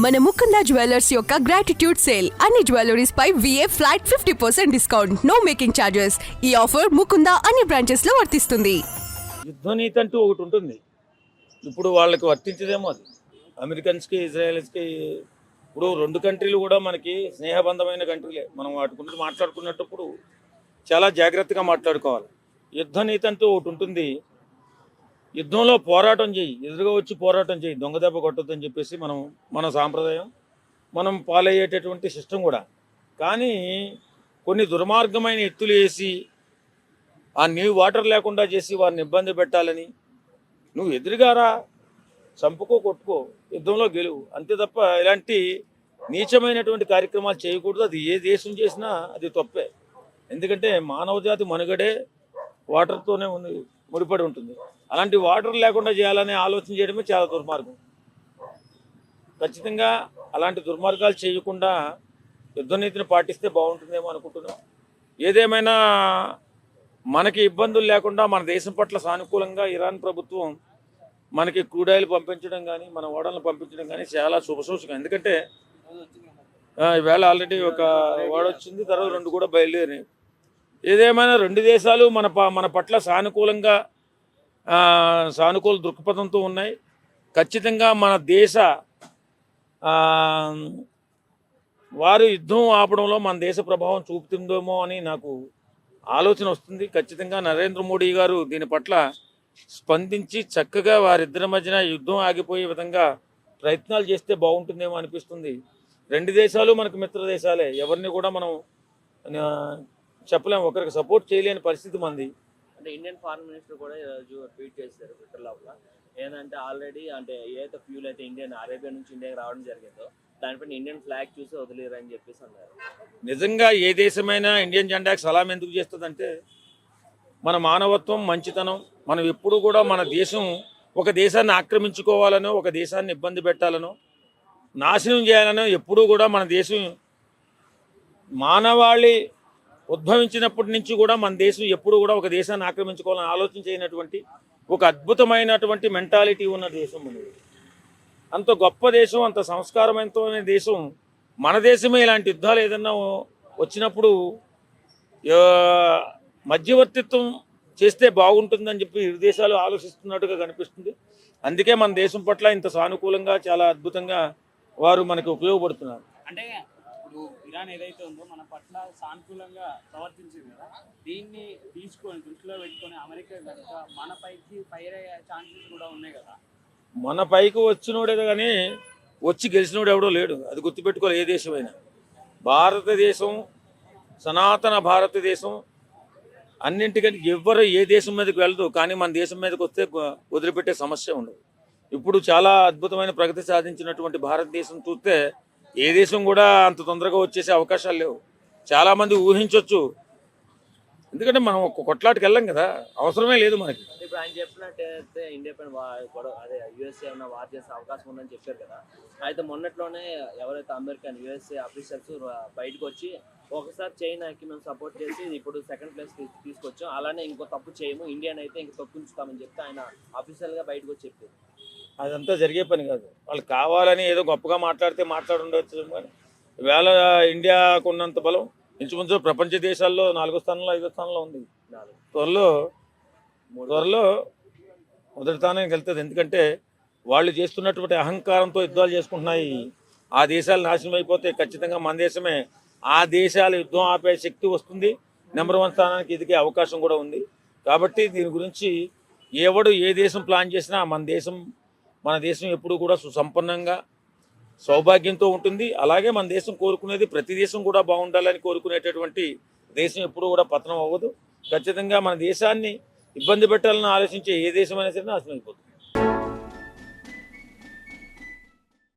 మన ముకుందా జ్యువెలర్స్ యొక్క gratitude sale అన్ని జ్యువెలరీస్ పై VA flat 50% discount, no making charges. ఈ ఆఫర్ ముకుందా అన్ని బ్రాంచెస్ లో వర్తిస్తుంది. యుద్ధనీతి అంటూ ఒకటి ఉంటుంది. ఇప్పుడు వాళ్ళకి వర్తించదేమో అది అమెరికన్స్కి ఇజ్రాయెల్స్కి. ఇప్పుడు రెండు కంట్రీలు కూడా మనకి స్నేహబంధమైన కంట్రీలే. మనం వాటి గురించి మాట్లాడుకున్నప్పుడు చాలా జాగ్రత్తగా మాట్లాడుకోవాలి. యుద్ధనీతి అంటూ ఒకటి ఉంటుంది. యుద్ధంలో పోరాటం చేయి, ఎదురుగా వచ్చి పోరాటం చేయి, దొంగ దెబ్బ కొట్టొద్దని చెప్పేసి మన సాంప్రదాయం, మనం ఫాలో అయ్యేటటువంటి సిస్టమ్ కూడా. కానీ కొన్ని దుర్మార్గమైన ఎత్తులు వేసి ఆ నీవు వాటర్ లేకుండా చేసి వారిని ఇబ్బంది పెట్టాలని, నువ్వు ఎదురుగారా, చంపుకో, కొట్టుకో, యుద్ధంలో గెలువు, అంతే తప్ప ఇలాంటి నీచమైనటువంటి కార్యక్రమాలు చేయకూడదు. అది ఏ దేశం చేసినా అది తప్పే. ఎందుకంటే మానవ జాతి మనుగడే వాటర్తోనే ముడిపడి ఉంటుంది. అలాంటి వాటర్ లేకుండా చేయాలనే ఆలోచన చేయడమే చాలా దుర్మార్గం. ఖచ్చితంగా అలాంటి దుర్మార్గాలు చేయకుండా యుద్ధనీతిని పాటిస్తే బాగుంటుందేమో అనుకుంటున్నాం. ఏదేమైనా మనకి ఇబ్బందులు లేకుండా మన దేశం పట్ల సానుకూలంగా ఇరాన్ ప్రభుత్వం మనకి క్రూడ్ ఆయిల్ పంపించడం కానీ, మన ఓడలను పంపించడం కానీ చాలా శుభసూచకం. ఎందుకంటే ఈవేళ ఆల్రెడీ ఒక ఓడ వచ్చింది, తర్వాత 2 కూడా బయలుదేరి. ఏదేమైనా రెండు దేశాలు మన పట్ల సానుకూల దృక్పథంతో ఉన్నాయి. ఖచ్చితంగా మన దేశ వారు యుద్ధం ఆపడంలో మన దేశ ప్రభావం చూపుతుందేమో అని నాకు ఆలోచన వస్తుంది. ఖచ్చితంగా నరేంద్ర మోడీ గారు దీని పట్ల స్పందించి చక్కగా వారిద్దరి మధ్యన యుద్ధం ఆగిపోయే విధంగా ప్రయత్నాలు చేస్తే బాగుంటుందేమో అనిపిస్తుంది. రెండు దేశాలు మనకు మిత్ర దేశాలే. ఎవరిని కూడా మనం చెప్పలేము, ఒకరికి సపోర్ట్ చేయలేని పరిస్థితి మంది. అంటే ఇండియన్ ఫారెన్ మినిస్టర్ కూడా ఈరోజు ట్వీట్ చేశారు ట్విట్టర్ లోపల. ఏంటంటే ఆల్రెడీ అంటే ఏదైతే ఫ్యూల్ అయితే అరేబియా నుంచి ఇండియాకి రావడం జరిగిందో దానిపైన ఇండియన్ ఫ్లాగ్ చూసి వదిలేరు అని చెప్పేసి అన్నారు. నిజంగా ఏ దేశమైనా ఇండియన్ జెండాకి సలాం ఎందుకు చేస్తుందంటే మన మానవత్వం, మంచితనం. మనం ఎప్పుడు కూడా మన దేశం ఒక దేశాన్ని ఆక్రమించుకోవాలనో, ఒక దేశాన్ని ఇబ్బంది పెట్టాలనో, నాశనం చేయాలనో ఎప్పుడూ కూడా మన దేశం మానవాళి ఉద్భవించినప్పటి నుంచి కూడా మన దేశం ఎప్పుడు కూడా ఒక దేశాన్ని ఆక్రమించుకోవాలని ఆలోచన చేయనటువంటి ఒక అద్భుతమైనటువంటి మెంటాలిటీ ఉన్న దేశం మనది. అంత గొప్ప దేశం, అంత సంస్కారమైన దేశం మన దేశమే. ఇలాంటి యుద్ధాలు ఏదన్నా వచ్చినప్పుడు మధ్యవర్తిత్వం చేస్తే బాగుంటుందని చెప్పి ఇరు దేశాలు ఆలోచిస్తున్నట్టుగా కనిపిస్తుంది. అందుకే మన దేశం పట్ల ఇంత సానుకూలంగా, చాలా అద్భుతంగా వారు మనకు ఉపయోగపడుతున్నారు. అంటే ఇప్పుడు ఇరాన్ ఏదైతే ఉందో మన పట్ల సానుకూలంగా ప్రవర్తించింది కదా, దీన్ని తీసుకొని దృష్టిలో పెట్టుకొని అమెరికా కనుక మన పైకి ఫైర్ అయ్యే ఛాన్సెస్ కూడా ఉన్నాయి కదా. మన పైకి వచ్చినోడే కానీ వచ్చి గెలిచినోడు ఎవడో లేడు. అది గుర్తుపెట్టుకోవాలి. ఏ దేశమైనా భారతదేశం, సనాతన భారతదేశం అన్నింటికంటే ఎవ్వరు ఏ దేశం మీదకి వెళ్ళదు. కానీ మన దేశం మీదకి వస్తే వదిలిపెట్టే సమస్య ఉండదు. ఇప్పుడు చాలా అద్భుతమైన ప్రగతి సాధించినటువంటి భారతదేశం చూస్తే ఏ దేశం కూడా అంత తొందరగా వచ్చేసే అవకాశాలు లేవు. చాలామంది ఊహించవచ్చు, ఎందుకంటే మనం ఒక కొట్లాటకి వెళ్ళాం కదా, అవసరమే లేదు మనకి. ఇప్పుడు ఆయన చెప్పినట్టయితే ఇండియా పైన అదే యుఎస్ఏ ఏమైనా వార్ చేసే అవకాశం ఉందని చెప్పారు కదా. అయితే మొన్నట్లోనే ఎవరైతే అమెరికన్ యుఎస్ఏ ఆఫీసర్స్ బయటకు వచ్చి ఒకసారి చైనాకి మేము సపోర్ట్ చేసి ఇప్పుడు సెకండ్ ప్లేస్ తీసుకొచ్చాం, అలానే ఇంకో తప్పు చేయము, ఇండియాని అయితే ఇంక తప్పించుతామని చెప్తే ఆయన అఫీషియల్గా బయటకు వచ్చి చెప్పారు. అదంతా జరిగే పని కాదు. వాళ్ళు కావాలని ఏదో గొప్పగా మాట్లాడుండవచ్చు. కానీ ఈవేళ ఇండియాకు ఉన్నంత బలం ఇంచుమించు ప్రపంచ దేశాల్లో 4వ స్థానంలో 5వ స్థానంలో ఉంది. త్వరలో మొదటి స్థానానికి వెళ్తుంది. ఎందుకంటే వాళ్ళు చేస్తున్నటువంటి అహంకారంతో యుద్ధాలు చేసుకుంటున్నాయి. ఆ దేశాలు నాశనం అయిపోతే ఖచ్చితంగా మన దేశమే ఆ దేశాల యుద్ధం ఆపే శక్తి వస్తుంది. నెంబర్ 1 స్థానానికి ఎదిగే అవకాశం కూడా ఉంది. కాబట్టి దీని గురించి ఎవడు ఏ దేశం ప్లాన్ చేసినా మన దేశం ఎప్పుడు కూడా సుసంపన్నంగా, సౌభాగ్యంతో ఉంటుంది. అలాగే మన దేశం కోరుకునేది ప్రతి దేశం కూడా బాగుండాలని కోరుకునేటటువంటి దేశం ఎప్పుడు కూడా పతనం అవ్వదు. ఖచ్చితంగా మన దేశాన్ని ఇబ్బంది పెట్టాలని ఆలోచించే ఏ దేశమైనా సరే నాశనం అయిపోతుంది.